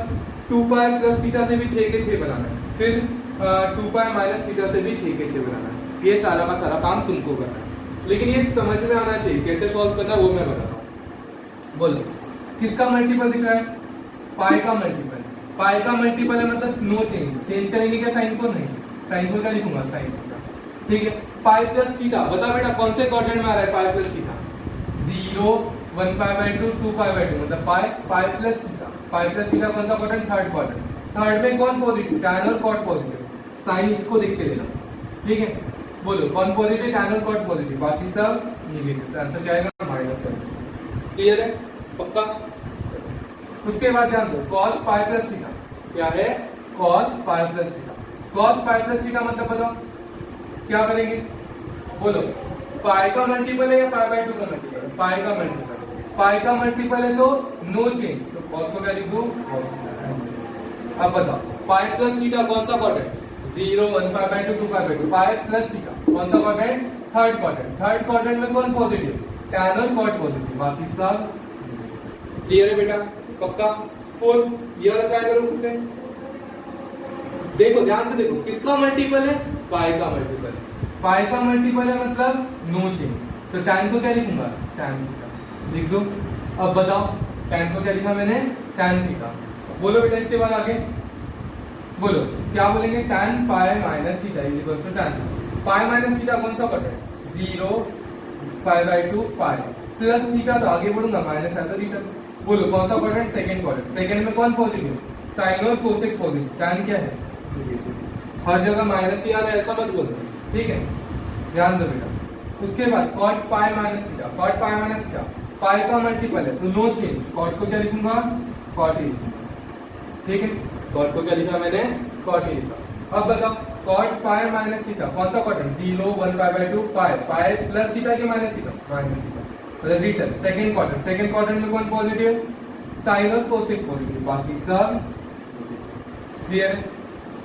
2π प्लस थीटा से भी 6 के 6 बनाना है। फिर 2π माइनस थीटा से भी 6 के 6 बनाना है। ये सारा का सारा काम तुमको करना है लेकिन ये समझ में आना चाहिए कैसे सॉल्व करना है वो मैं बताता हूँ। बोलो किसका मल्टीपल दिख रहा है पाई का मल्टीपल। पाई का मल्टीपल है मतलब नो चेंज करेंगे क्या साइन को नहीं साइन को क्या लिखूंगा साइन थीटा ठीक है। पाई प्लस थीटा बता बेटा कौन से क्वाड्रेंट में आ रहा है पाई प्लस थीटा 0 1π/2 2π/2 मतलब पाई प्लस थीटा कौन सा क्वाड्रेंट थर्ड क्वाड्रेंट। थर्ड में कौन पॉजिटिव tan और cot पॉजिटिव साइन इसको देख के लेना ठीक है। बोलो कौन पॉजिटिव tan और cot पॉजिटिव बाकी सब नेगेटिव। आंसर क्या आएगा -7। क्लियर है पक्का। उसके बाद ध्यान दो cos पाई प्लस थीटा क्या है cos पाई प्लस थीटा। cos पाई प्लस थीटा मतलब बताओ क्या करेंगे बोलो पाई का मल्टीपल है या π/2 का मल्टीपल है पाई का मल्टीपल है तो नो चेंज तो cos को क्या लिख दूं अब बताओ पाई प्लस थीटा कौन सा क्वाड्रेंट 0 1π/2 2π/2 पाई प्लस थीटा कौन सा क्वाड्रेंट थर्ड क्वाड्रेंट में कौन पॉजिटिव tan और cot पॉजिटिव बाकी सब क्लियर है बेटा पक्का। फोर्थ ये वाला क्या करो खुद से देखो ध्यान से देखो किसका मल्टीपल है पाई का मल्टीपल है मतलब नो चेंज तो tan को क्या लिखूंगा tan थीटा लिख दो। अब बताओ tan को क्या लिखा मैंने tan थीटा। बोलो बेटा इसके बाद आगे बोलो क्या बोलेंगे tan pi minus theta is equal to tan pi minus theta कौन सा क्वाड्रेंट 0π/2 पाई प्लस थीटा तो आगे बढ़ूंगा माइनस है तो रिटर्न। बोलो कौन सा क्वाड्रेंट सेकंड में कौन पॉजिटिव साइन और कोसेक पॉजिटिव tan क्या है हर जगह माइनस ही आ रहा है ऐसा मत बोलना ठीक है ध्यान दो बेटा। उसके बाद cot पाई माइनस थीटा पाई का मल्टीपल है तो नो चेंज cot को क्या लिखूंगा cot ही ठीक है। cot को क्या लिखा मैंने cot ही लिखा। अब बताओ cot पाई माइनस थीटा कौन सा क्वाड्रेंट 0 1π/2 पाई प्लस थीटा के माइनस थीटा मतलब रिटर्न सेकंड क्वाड्रेंट में कौन पॉजिटिव साइन और कोसेक पॉजिटिव बाकी सब क्लियर है।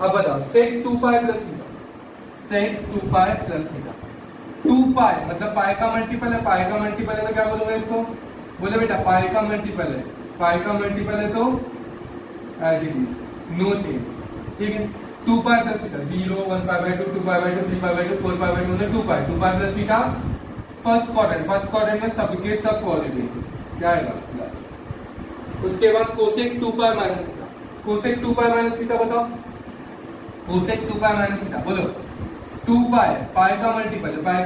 अब बताओ sec 2π प्लस थीटा 2π मतलब पाई का मल्टीपल है तो क्या बोलूंगा इसको बोले बेटा पाई का मल्टीपल है पाई का मल्टीपल है तो as it is, no change, ठीक है। 2 pi plus theta, 0 1 pi by 2 2 pi by 2 3 pi by 2 4 pi by 2 मतलब 2 pi plus theta first quadrant में सबके सब पॉजिटिव क्या आएगा प्लस। उसके बाद cosec 2 pi minus theta, cosec 2 pi minus theta बताओ, कोसेक 2 पाई माइनस थीटा बोलो। 2 पाई का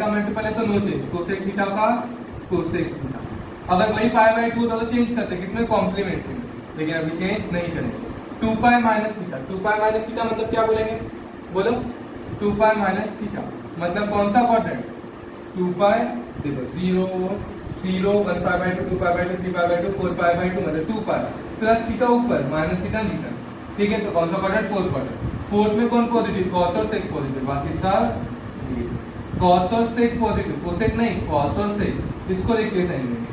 मल्टीपल है तो नो चेंज, कोसेक थीटा का कोसेक थीटा। अगर वही पाई बाय 2 होता तो चेंज करते किसमें, कॉम्प्लीमेंट्री में, लेकिन अभी चेंज नहीं करेंगे। 2 pi minus theta, 2 pi minus theta मतलब क्या बोलेंगे बोलो, 2 पाई माइनस थीटा मतलब कौन सा क्वाड्रेंट, 2 पाई देखो 0 0 1 pi by 2 2 pi by 2 3 pi by 2 4 pi by 2 मतलब 2 पाई प्लस थीटा ऊपर माइनस थीटा नीचे, ठीक है। तो कौन सा क्वाड्रेंट, फोर्थ क्वाड्रेंट। फोर्थ में कौन पॉजिटिव, कॉस और सेक पॉजिटिव, बाकी सब कॉस और सेक पॉजिटिव, कोसेक नहीं कॉस और सेक, इसको देख के साइन देंगे।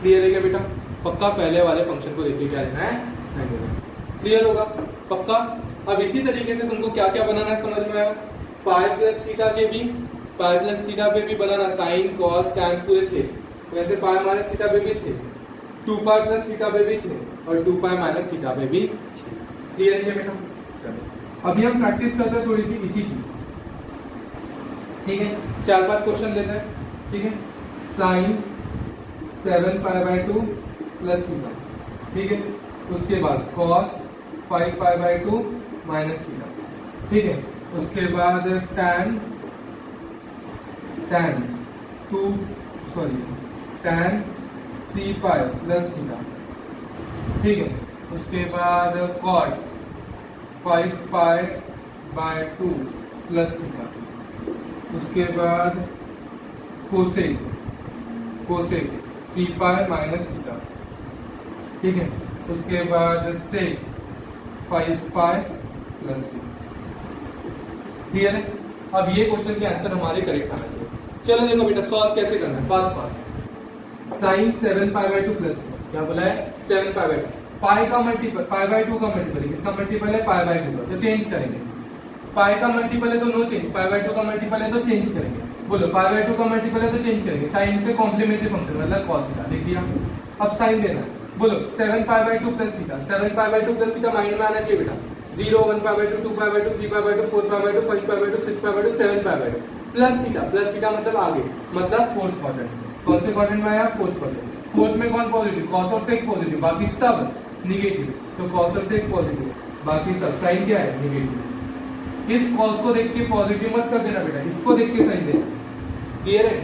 क्लियर है क्या बेटा, पक्का पहले वाले फंक्शन को देख के क्या लेना है, साइन देना। क्लियर होगा पक्का। अब इसी तरीके से तुमको क्या क्या बनाना है समझ में आया, पाई प्लस थीटा के भी, पाई प्लस थीटा पे भी बनाना, साइन कॉस टैन पूरे 6, वैसे पाई माइनस थीटा पे भी 6, 2 पाई प्लस थीटा पे भी 6 और 2 पाई माइनस थीटा पे भी 6। क्लियर है क्या बेटा, चलो अभी हम प्रैक्टिस करते हैं थोड़ी सी इसी की, ठीक है। 4-5 क्वेश्चन लेते हैं, ठीक है। Sine 7 pi by 2 plus theta, ठीक है। उसके बाद cos 5 pi by 2 minus theta, ठीक है। उसके बाद tan 3 पाई प्लस थीटा, ठीक है। उसके बाद cot 5 pi by 2 plus theta. उसके बाद कोसेक 3 पाई माइनस थीटा, ठीक है। उसके बाद सेक 5 पाई प्लस थीटा। क्लियर है। अब ये क्वेश्चन के आंसर हमारे करेक्ट आना चाहिए। चलो देखो बेटा सॉल्व कैसे करना है, fast. Sine 7 pi by 2 plus क्या बोला है, 7 पाई बाय 2, पाई का मल्टीपल, पाई बाय 2 का मल्टीपल, किसका मल्टीपल है, पाई बाय 2 का, तो चेंज करेंगे। पाई का मल्टीपल है तो नो चेंज, पाई बाय 2 का मल्टीपल है तो चेंज करेंगे। बोलो पाई बाय 2 का मल्टीपल है तो चेंज करेंगे, साइन के कॉम्प्लीमेंट्री फंक्शन मतलब cos थीटा लिख दिया। अब साइन देना है, बोलो 7 pi by 2 plus theta, 7 pi by 2 plus theta mind में आना चाहिए बेटा, 0 1 pi by 2 2 pi by 2 3 pi by 2 4 pi by 2 5 pi by 2 6 pi by 2 7 pi by 2 plus theta मतलब आगे मतलब फोर्थ क्वाड्रेंट, कौन से क्वाड्रेंट में आया, फोर्थ क्वाड्रेंट। फोर्थ में कौन पॉजिटिव, कॉस और सेक पॉजिटिव, बाकी सब निगेटिव, तो कॉस और सेक पॉजिटिव, बाकी सब साइन क्या है, निगेटिव। इस कॉस को देख के पॉजिटिव मत कर देना बेटा, इसको देख के साइन देना। क्लियर है।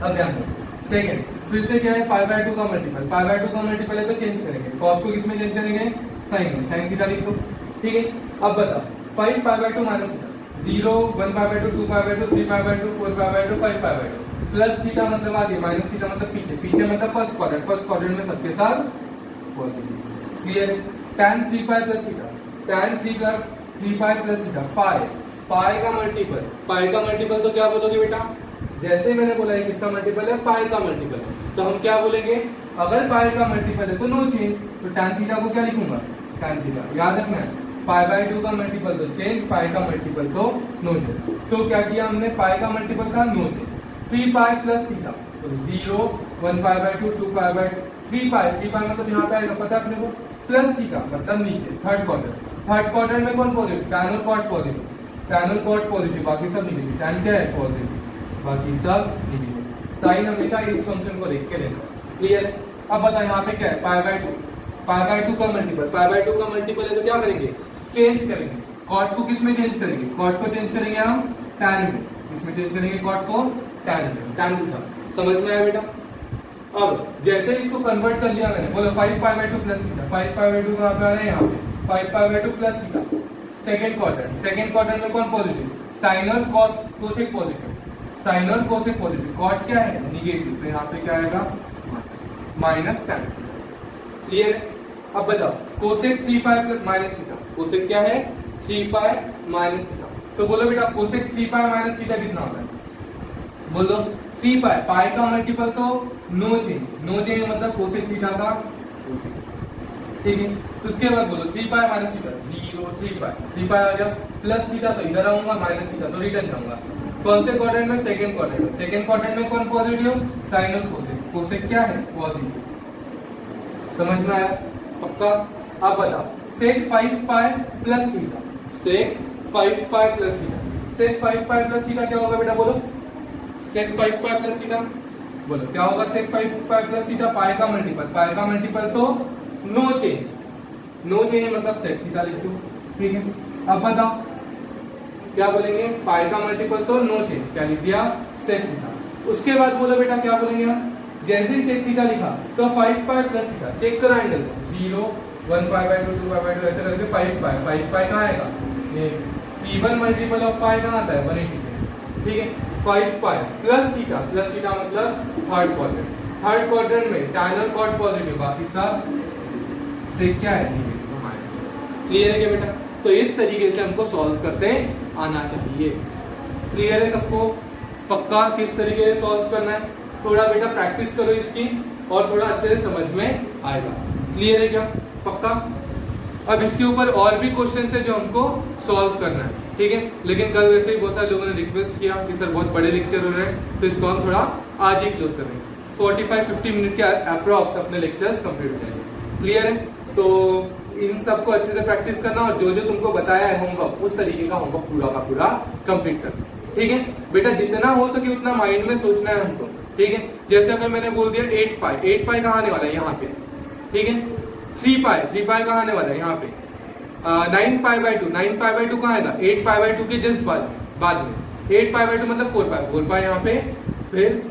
अब ध्यान दो, सेकंड फिर से क्या है, पाई बाय 2 का मल्टीपल, पाई बाय 2 का मल्टीपल है तो चेंज करेंगे, कॉस को किसमें चेंज करेंगे, साइन में, साइन थीटा लिख दो, ठीक है। अब बताओ 5 pi by 2 minus theta, 0 1 pi by 2 2 pi by 2 3 pi by 2 4 pi by 2 5 pi by 2 plus theta मतलब आगे, माइनस थीटा मतलब पीछे मतलब फर्स्ट क्वाड्रेंट में सबके साथ पॉजिटिव। क्लियर है। tan 3 pi plus theta, tan 3 pi plus theta, pi का मल्टीपल तो क्या बोलोगे बेटा, जैसे मैंने बोला है किसका मल्टीपल है, पाई का मल्टीपल, तो हम क्या बोलेंगे, अगर पाई का मल्टीपल है तो नो चेंज, तो tan थीटा को क्या लिखूंगा, tan थीटा, याद रखना है। पाई बाय 2 का मल्टीपल तो चेंज, पाई का मल्टीपल तो नो चेंज, तो क्या किया हमने, पाई का मल्टीपल का no change, 3 pi plus theta, तो 0 1 पाई बाय 2 2 पाई बाय 3 पाई मतलब यहाँ पे आएगा पता है अपने को, प्लस थीटा मतलब नीचे थर्ड क्वाड्रेंट में कौन पॉजिटिव, tan और cot पॉजिटिव, बाकी सब निगेटिव, tan क्या है पॉजिटिव, बाकी सब निगेटिव। साइन हमेशा इस फंक्शन को देख के लेना। क्लियर है। अब बता यहाँ पे क्या है, पाई बाय 2 का मल्टीपल, है तो क्या करेंगे, चेंज करेंगे, cot को किसमें चेंज करेंगे, cot को चेंज करेंगे हम tan में, किसमें चेंज करेंगे, cot को tan में, tan थीटा। समझ में आया बेटा। अब जैसे इसको कन्वर्ट कर लिया मैंने, बोलो 5 pi by 2 plus theta, 5 pi by 2 कहां पे आ रहा है, यहाँ पे 5 pi by 2 plus theta, second quadrant में कौन पॉजिटिव, साइन और कोसेक पॉजिटिव, cot क्या है निगेटिव, तो यहाँ पे क्या आएगा माइनस tan। क्लियर है। अब बताओ कोसेक 3 पाई माइनस थीटा, कोसेक क्या है 3 पाई माइनस थीटा, तो बोलो बेटा कोसेक 3 पाई माइनस थीटा कितना होता है, बोलो 3 पाई का मल्टीपल तो नो चेंज मतलब कोसेक थीटा का, ठीक है। उसके बाद बोलो 3 पाई माइनस थीटा, 0 3 पाई आ गया, प्लस थीटा तो इधर आऊंगा, माइनस थीटा तो रिटर्न जाऊंगा, कौन से क्वाड्रेंट में, सेकंड क्वाड्रेंट में कौन पॉजिटिव, साइन और कोसेक क्या है पॉजिटिव। समझ में आया? पक्का? आप बताओ, सेक 5 पाई प्लस थीटा, सेक 5 पाई प्लस थीटा, सेक 5 पाई प्लस थीटा क्या होगा बेटा बोलो? सेक 5 पाई प्लस थीटा बोलो क्या होगा? सेक 5 पाई प्लस थीटा पाई का मल्टीपल तो नो चेंज, नो चेंज मतलब सेक थीटा लिख दो, ठीक है। अब बताओ क्या बोलेंगे? पाई का मल्टीपल तो नो चेंज, क्या लिख दिया? Sec theta. उसके बाद बोलो बेटा क्या बोलेंगे हम? जैसे ही सेक थीटा लिखा तो 5 पाई प्लस थीटा, चेक करो angle, 0 1 pi by 2 2 pi by 2 ऐसे करके 5 पाई कहाँ आएगा? ये P1 मल्टीपल ऑफ पाई कहाँ आता है? 180, ठीक है। 5 पाई प्लस थीटा मतलब थर्ड क्वाड्रेंट में tan और cot पॉजिटिव, बाकी सब सेक क्या है? Negative minus. क्लियर है क्या बेटा? तो इस तरीके से हमको सॉल्व करते आना चाहिए। क्लियर है सबको? पक्का किस तरीके से सॉल्व करना है? थोड़ा बेटा प्रैक्टिस करो इसकी और थोड़ा अच्छे से समझ में आएगा। क्लियर है क्या? पक्का? अब इसके ऊपर और भी क्वेश्चन है जो हमको सॉल्व करना है, ठीक है। लेकिन कल वैसे ही बहुत सारे लोगों ने रिक्वेस्ट किया कि सर बहुत बड़े लेक्चर हो रहे हैं, तो इसको हम थोड़ा आज ही क्लोज करेंगे। 45-50 मिनट के अप्रॉक्स अपने लेक्चर्स कंप्लीट हो जाएंगे। क्लियर है? तो इन सबको अच्छे से प्रैक्टिस करना और जो जो तुमको बताया है होमवर्क, उस तरीके का होमवर्क पूरा का पूरा कंप्लीट करना, ठीक है बेटा। जितना हो सके उतना माइंड में सोचना है हमको, ठीक है। जैसे अगर मैंने बोल दिया 8 पाई कहाँ आने वाला है? यहाँ पे, ठीक है। 3 पाई कहाँ आने वाला है? यहाँ पे। 9 पाई बाय 2 कहाँ आएगा? 8 पाई बाय 2 के जस्ट बाद में 8 पाई बाय 2 मतलब 4 पाई यहाँ पे, फिर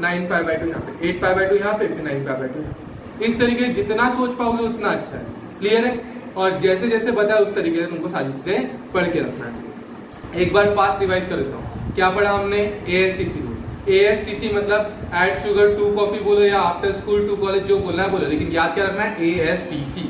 9 पाई बाय 2 यहाँ पे, 8 पाई बाय 2 यहाँ पे, फिर 9 पाई बाय 2 यहाँ पे। इस तरीके जितना सोच पाओगे उतना अच्छा है। क्लियर है? और जैसे जैसे बताया उस तरीके से तुमको सारी चीजें पढ़ के रखना है। एक बार फास्ट रिवाइज कर देता हूँ। क्या पढ़ा हमने? ASTC rule. ASTC मतलब एड शुगर टू कॉफी बोलो या आफ्टर स्कूल टू कॉलेज, जो बोलना है बोलो, लेकिन याद क्या रखना है? ASTC।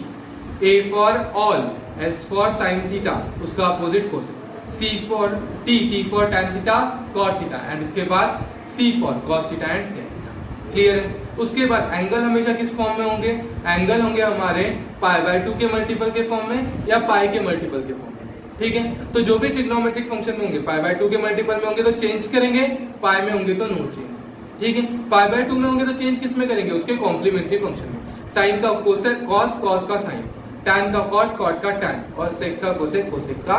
A for all, S for sine theta, उसका opposite cosec, C for T for tan theta cot theta, and उसके बाद C for cos theta and sec theta. Clear है? उसके बाद एंगल हमेशा किस फॉर्म में होंगे? एंगल होंगे हमारे पाई बाय 2 के मल्टीपल के फॉर्म में या पाई के मल्टीपल के फॉर्म में, ठीक है। तो जो भी ट्रिग्नोमेट्रिक फंक्शन में होंगे, पाई बाय 2 के मल्टीपल में होंगे तो चेंज करेंगे, पाई में होंगे तो नो चेंज, ठीक है। पाई बाय 2 में होंगे तो चेंज किस में करेंगे? उसके कॉम्प्लीमेंट्री फंक्शन में। साइन का कोसेक, कॉस, कॉस का साइन, टैन का कॉट, कॉट का टैन, और सेक का कोसेक, कोसेक का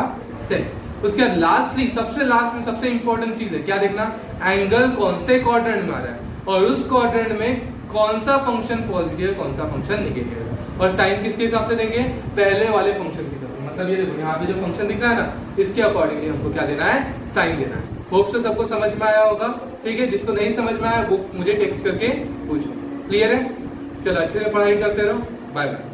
सेक। उसके बाद लास्टली सबसे लास्ट में सबसे इंपॉर्टेंट चीज है क्या देखना? एंगल कौन से क्वाड्रेंट में आ रहा है और उस क्वाड्रेंट में कौन सा फंक्शन पॉजिटिव है, कौन सा फंक्शन नेगेटिव है, और साइन किसके हिसाब से देंगे? पहले वाले फंक्शन के हिसाब से। मतलब ये देखो यहाँ पे जो फंक्शन दिख रहा है ना, इसके अकॉर्डिंगली हमको क्या देना है? साइन देना है। होप सो सबको समझ में आया होगा, ठीक है। जिसको नहीं समझ में आया वो मुझे टेक्स्ट करके पूछो। क्लियर है? चलो अच्छे से पढ़ाई करते रहो। Bye bye.